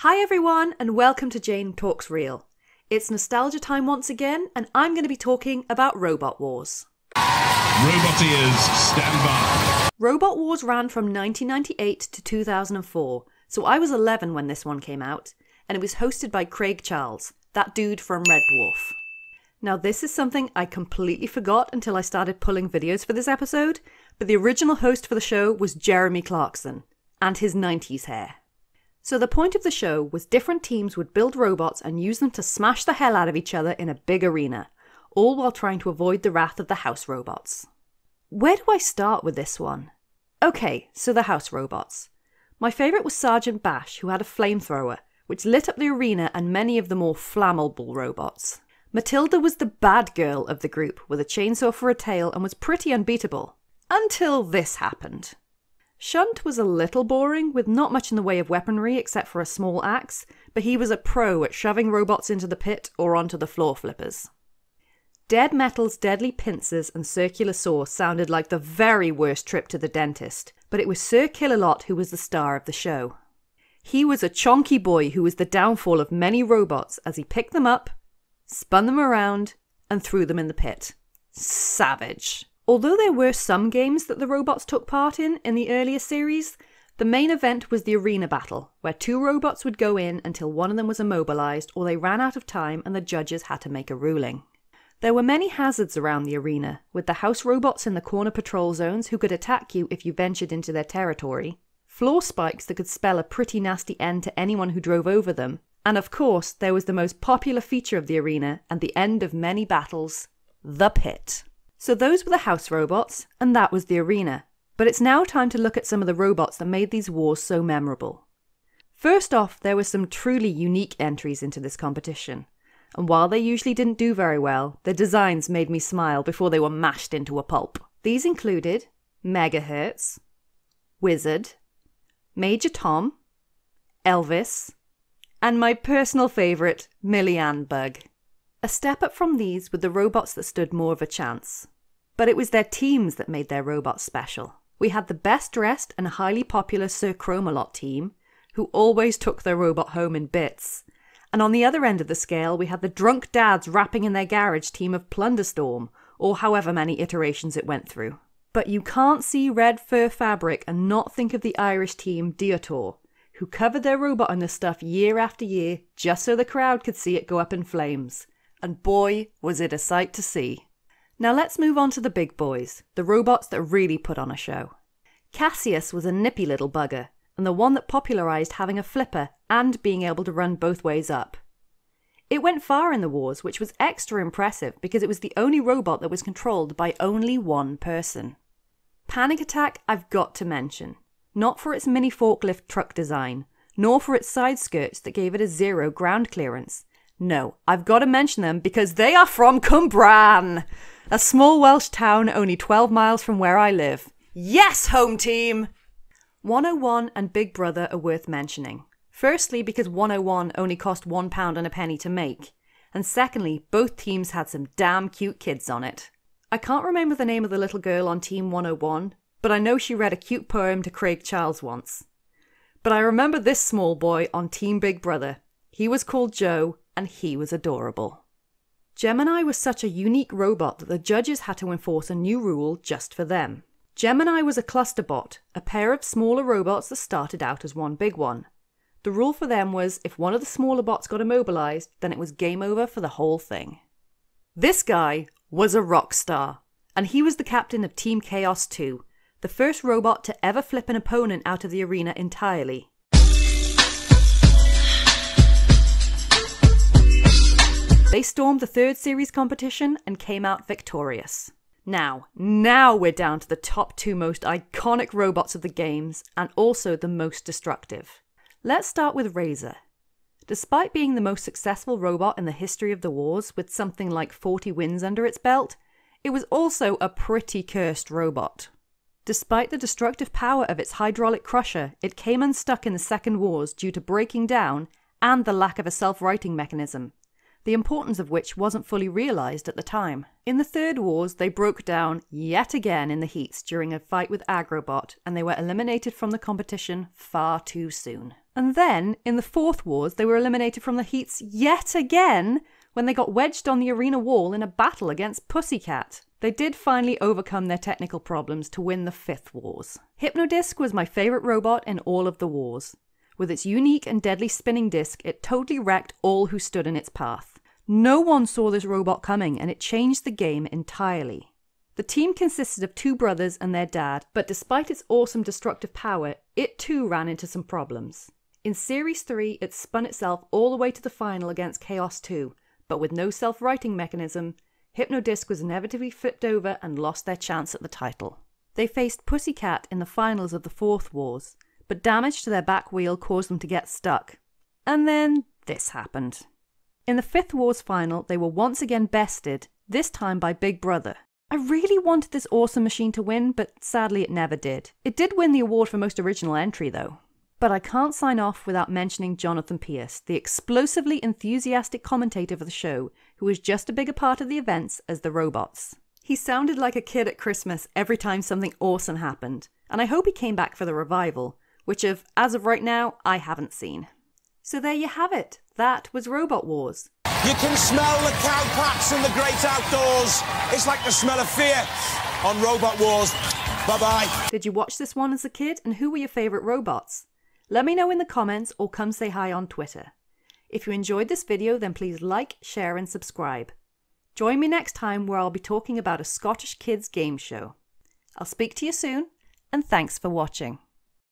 Hi everyone and welcome to Jane Talks Real. It's nostalgia time once again and I'm going to be talking about Robot Wars. Robot ears, stand by. Robot Wars ran from 1998 to 2004, so I was 11 when this one came out, and it was hosted by Craig Charles, that dude from Red Dwarf. Now this is something I completely forgot until I started pulling videos for this episode, but the original host for the show was Jeremy Clarkson, and his 90s hair. So the point of the show was different teams would build robots and use them to smash the hell out of each other in a big arena, all while trying to avoid the wrath of the house robots. Where do I start with this one? Okay, so the house robots. My favourite was Sergeant Bash, who had a flamethrower, which lit up the arena and many of the more flammable robots. Matilda was the bad girl of the group, with a chainsaw for a tail and was pretty unbeatable. Until this happened. Shunt was a little boring, with not much in the way of weaponry except for a small axe, but he was a pro at shoving robots into the pit or onto the floor flippers. Dead Metal's deadly pincers and circular saw sounded like the very worst trip to the dentist, but it was Sir Killalot who was the star of the show. He was a chonky boy who was the downfall of many robots as he picked them up, spun them around, and threw them in the pit. Savage. Although there were some games that the robots took part in the earlier series, the main event was the arena battle, where two robots would go in until one of them was immobilized or they ran out of time and the judges had to make a ruling. There were many hazards around the arena, with the house robots in the corner patrol zones who could attack you if you ventured into their territory, floor spikes that could spell a pretty nasty end to anyone who drove over them, and of course there was the most popular feature of the arena and the end of many battles, the pit. So those were the house robots, and that was the arena. But it's now time to look at some of the robots that made these wars so memorable. First off, there were some truly unique entries into this competition. And while they usually didn't do very well, their designs made me smile before they were mashed into a pulp. These included Megahertz, Wizard, Major Tom, Elvis, and my personal favourite, Millyann Bug. A step up from these were the robots that stood more of a chance. But it was their teams that made their robots special. We had the best dressed and highly popular Sir Chromalot team, who always took their robot home in bits. And on the other end of the scale, we had the drunk dads rapping in their garage team of Plunderstorm, or however many iterations it went through. But you can't see red fur fabric and not think of the Irish team Deotor, who covered their robot in this stuff year after year just so the crowd could see it go up in flames. And boy, was it a sight to see. Now let's move on to the big boys, the robots that really put on a show. Cassius was a nippy little bugger, and the one that popularised having a flipper and being able to run both ways up. It went far in the wars, which was extra impressive because it was the only robot that was controlled by only one person. Panic Attack I've got to mention, not for its mini forklift truck design, nor for its side skirts that gave it a 0 ground clearance. No, I've got to mention them because they are from Cwmbran, a small Welsh town only 12 miles from where I live. Yes, home team! 101 and Big Brother are worth mentioning. Firstly, because 101 only cost £1 and a penny to make. And secondly, both teams had some damn cute kids on it. I can't remember the name of the little girl on Team 101, but I know she read a cute poem to Craig Charles once. But I remember this small boy on Team Big Brother. He was called Joe, and he was adorable. Gemini was such a unique robot that the judges had to enforce a new rule just for them. Gemini was a cluster bot, a pair of smaller robots that started out as one big one. The rule for them was if one of the smaller bots got immobilized, then it was game over for the whole thing. This guy was a rock star, and he was the captain of Team Chaos 2, the first robot to ever flip an opponent out of the arena entirely. They stormed the third series competition and came out victorious. Now we're down to the top two most iconic robots of the games and also the most destructive. Let's start with Razer. Despite being the most successful robot in the history of the wars with something like 40 wins under its belt, it was also a pretty cursed robot. Despite the destructive power of its hydraulic crusher, it came unstuck in the Second Wars due to breaking down and the lack of a self-righting mechanism. the importance of which wasn't fully realised at the time. In the Third Wars, they broke down yet again in the heats during a fight with Agrobot, and they were eliminated from the competition far too soon. And then, in the Fourth Wars, they were eliminated from the heats yet again when they got wedged on the arena wall in a battle against Pussycat. They did finally overcome their technical problems to win the Fifth Wars. Hypno Disc was my favourite robot in all of the wars. With its unique and deadly spinning disc, it totally wrecked all who stood in its path. No one saw this robot coming, and it changed the game entirely. The team consisted of two brothers and their dad, but despite its awesome destructive power, it too ran into some problems. In Series 3, it spun itself all the way to the final against Chaos 2, but with no self-righting mechanism, Hypno Disc was inevitably flipped over and lost their chance at the title. They faced Pussycat in the finals of the Fourth Wars, but damage to their back wheel caused them to get stuck. And then this happened. In the Fifth Wars final, they were once again bested, this time by Big Brother. I really wanted this awesome machine to win, but sadly it never did. It did win the award for most original entry though. But I can't sign off without mentioning Jonathan Pierce, the explosively enthusiastic commentator for the show, who was just a bigger part of the events as the robots. He sounded like a kid at Christmas every time something awesome happened, and I hope he came back for the revival, which as of right now, I haven't seen. So there you have it. That was Robot Wars. You can smell the cowpats in the great outdoors. It's like the smell of fear on Robot Wars. Bye-bye. Did you watch this one as a kid, and who were your favourite robots? Let me know in the comments or come say hi on Twitter. If you enjoyed this video, then please like, share and subscribe. Join me next time where I'll be talking about a Scottish kids game show. I'll speak to you soon, and thanks for watching.